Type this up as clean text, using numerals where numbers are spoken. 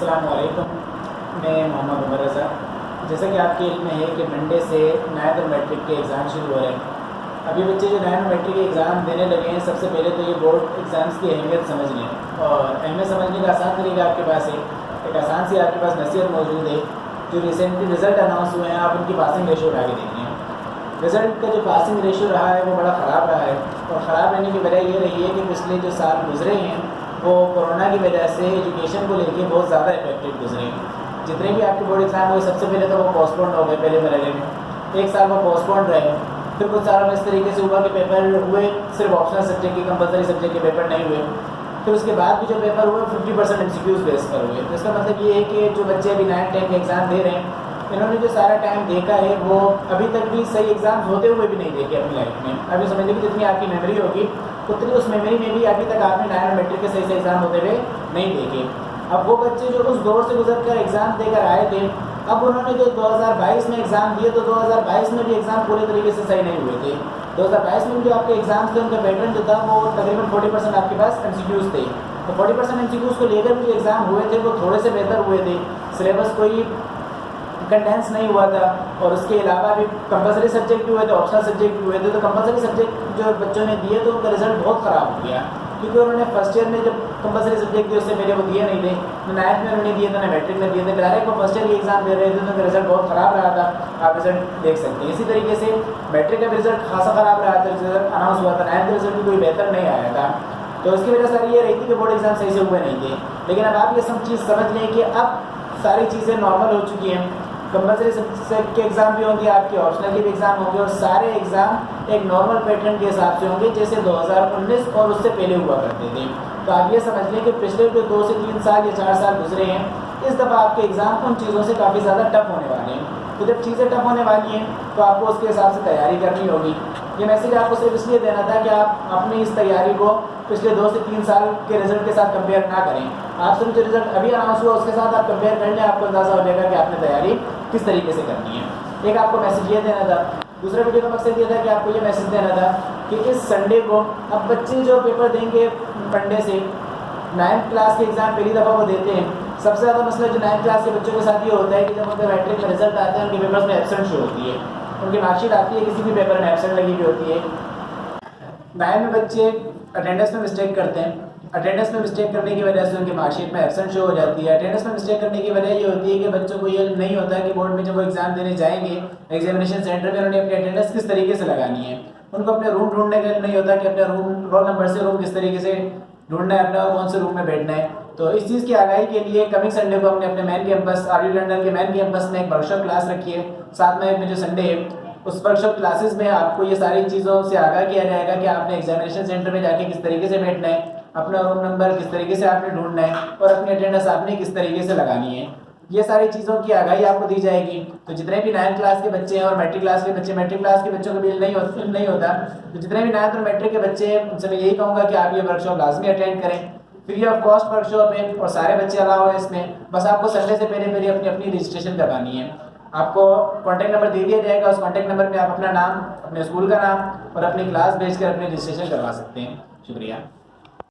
अस्सलाम वालेकुम। मैं मोहम्मद उमर रज़ा। जैसा कि आपके इल्म में है कि मंडे से नायत और मैट्रिक के एग्ज़ाम शुरू हो रहे हैं। अभी बच्चे जो नायत और मैट्रिक के एग्ज़ाम देने लगे हैं, सबसे पहले तो ये बोर्ड एग्ज़ाम्स की अहमियत समझ लें। और अहमियत समझने का आसान तरीका आपके पास है, एक आसान सी आपके पास नसीहत मौजूद है। जो रिसेंटली रिज़ल्ट अनाउंस हुए हैं, आप उनकी पासिंग रेशो उठा के देखिए। रिज़ल्ट का जो पासिंग रेशो रहा है वो बड़ा ख़राब रहा है, और ख़राब रहने की वजह ये रही है कि पिछले जो साल गुजरे हैं वो कोरोना की वजह से एजुकेशन को लेके बहुत ज़्यादा इफेक्टिव गुजरे हैं। जितने भी आपके बोर्ड एग्ज़ाम हुए, सबसे पहले तो वो पोस्टपोन्ड हो गए। पहले मरहले में 1 साल वो पोस्टपोन्ड रहे। फिर कुछ सालों में इस तरीके से हुआ कि पेपर हुए सिर्फ ऑप्शनल सब्जेक्ट के, कंपलसरी सब्जेक्ट के पेपर नहीं हुए। फिर उसके बाद भी जो पेपर हुए 50% MCQs बेस पर हुए। तो इसका मतलब ये है कि जो बच्चे अभी 9, 10 के एग्ज़ाम दे रहे हैं, इन्होंने जो सारा टाइम देखा है वो अभी तक भी सही एग्ज़ाम्स होते हुए भी नहीं देखे अपनी लाइफ में। अभी समझिए कि जितनी आपकी मेमोरी होगी उतनी उस मेमोरी में भी अभी तक आपने नायन और मैट्रिक के सही से एग्ज़ाम होते हुए नहीं देखे। अब वो बच्चे जो उस दौर से गुजर कर एग्ज़ाम देकर आए थे, अब उन्होंने जो 2022 में एग्ज़ाम दिए, तो 2022 में भी एग्ज़ाम पूरे तरीके से सही नहीं हुए थे। 2022 में भी जो आपके एग्ज़ाम्स थे उनका पैटर्न जो था वो तकरीबन 40% आपके पास MCQs थे। तो 40% MCQs को लेकर भी जो एग्ज़ाम हुए थे वो थोड़े से बेहतर हुए थे। सिलेबस कोई कंडेंस नहीं हुआ था, और उसके अलावा भी कंपलसरी सब्जेक्ट भी हुए थे, ऑप्शनल सब्जेक्ट भी हुए थे। तो कंपलसरी सब्जेक्ट जो बच्चों ने दिए तो उनका रिजल्ट बहुत ख़राब हो गया, क्योंकि उन्होंने फर्स्ट ईयर में जब कंपलसरी सब्जेक्ट दिए उससे पहले वो दिए नहीं थे, ना नाइन्थ में उन्होंने दिए थे ना मैट्रिक में दिए थे। डायरेक्ट वो फर्स्ट ईयर के एग्ज़ाम दे रहे थे, तो उनका रिजल्ट बहुत ख़राब रहा था। आप रिजल्ट देख सकते हैं। इसी तरीके से मैट्रिक का भी रिजल्ट खासा ख़राब रहा था। रिजल्ट अनाउंस हुआ था, नाइन्थ का रिजल्ट भी कोई बेहतर नहीं आया था। तो इसकी वजह सारी ये रही थी कि बोर्ड एग्ज़ाम सही से हुए नहीं थे। लेकिन अब आप ये सब चीज़ समझ लें कि अब सारी चीज़ें नॉर्मल हो चुकी हैं। कंपलसरी सब्जेक्ट के एग्ज़ाम भी होंगे, आपके ऑप्शनल के भी एग्ज़ाम होंगे, और सारे एग्ज़ाम एक नॉर्मल पैटर्न के हिसाब से होंगे जैसे 2019 और उससे पहले हुआ करते थे। तो आप ये समझ लें कि पिछले जो 2 से 3 साल या 4 साल गुजरे हैं, इस दफ़ा आपके एग्ज़ाम उन चीज़ों से काफ़ी ज़्यादा टफ होने वाले हैं। तो जब चीज़ें टफ होने वाली हैं तो आपको उसके हिसाब से तैयारी करनी होगी। ये मैसेज आपको सिर्फ इसलिए देना था कि आप अपनी इस तैयारी को पिछले 2 से 3 साल के रिजल्ट के साथ कंपेयर ना करें। आप सिर्फ जो रिजल्ट अभी अनाउंस हुआ उसके साथ आप कंपेयर कर लें, आपको अंदाज़ा हो जाएगा कि आपने तैयारी किस तरीके से करनी है। एक आपको मैसेज ये देना था। दूसरा वीडियो का मकसद ये था कि आपको ये मैसेज देना था कि इस संडे को अब बच्चे जो पेपर देंगे मंडे से, 9th क्लास के एग्ज़ाम पहली दफ़ा वो देते हैं। सबसे ज़्यादा मसला जो 9th क्लास के बच्चों के साथ ये होता है कि जब उनका मैट्रिक में रिजल्ट आता है, उनके पेपर्स में एब्सेंट शो होती है, उनकी मार्कशीट आती है, किसी भी पेपर में एब्सेंट लगी हुई होती है। 9 में बच्चे अटेंडेंस में मिस्टेक करते हैं। अटेंडेंस में मिस्टेक करने की वजह से उनकी मार्कशीट में एब्सेंट शो हो जाती है। अटेंडेंस में मिस्टेक करने की वजह ये होती है कि बच्चों को ये नहीं होता कि बोर्ड में जब वो एग्ज़ाम देने जाएंगे एग्जामिनेशन सेंटर में, उन्होंने अपनी अटेंडेंस किस तरीके से लगानी है। उनको अपने रूम ढूंढने का नहीं होता कि अपने रूम रोल नंबर से रूम किस तरीके से ढूंढना है, अपना कौन से रूम में बैठना है। तो इस चीज़ की आगाही के लिए कमिंग संडे को हमने अपने मेन कैंपस RU लंदन के मेन कैंपस में एक वर्कशॉप क्लास रखी है। साथ में जो संडे है उस वर्कशॉप क्लासेस में आपको ये सारी चीज़ों से आगाह किया जाएगा कि आपने एग्जामिनेशन सेंटर में जाके किस तरीके से बैठना है, अपना रूम नंबर किस तरीके से आपने ढूंढना है, और अपनी अटेंडेंस आपने किस तरीके से लगानी है। ये सारी चीज़ों की आगाही आपको दी जाएगी। तो जितने भी 9th क्लास के बच्चे हैं और मैट्रिक क्लास के बच्चे, मैट्रिक क्लास के बच्चों का बिल नहीं होता, तो जितने भी 9th और मैट्रिक के बच्चे हैं उनसे मैं यही कहूँगा कि आप ये वर्कशॉप लाजमी अटेंड करें। फ्री ऑफ कॉस्ट वर्कशॉप है और सारे बच्चे अलाउ है इसमें। बस आपको संडे से पहले अपनी रजिस्ट्रेशन करवानी है। आपको कॉन्टैक्ट नंबर दे दिया जाएगा। उस कॉन्टैक्ट नंबर पे आप अपना नाम, अपने स्कूल का नाम और अपनी क्लास भेजकर अपनी रजिस्ट्रेशन करवा सकते हैं। शुक्रिया।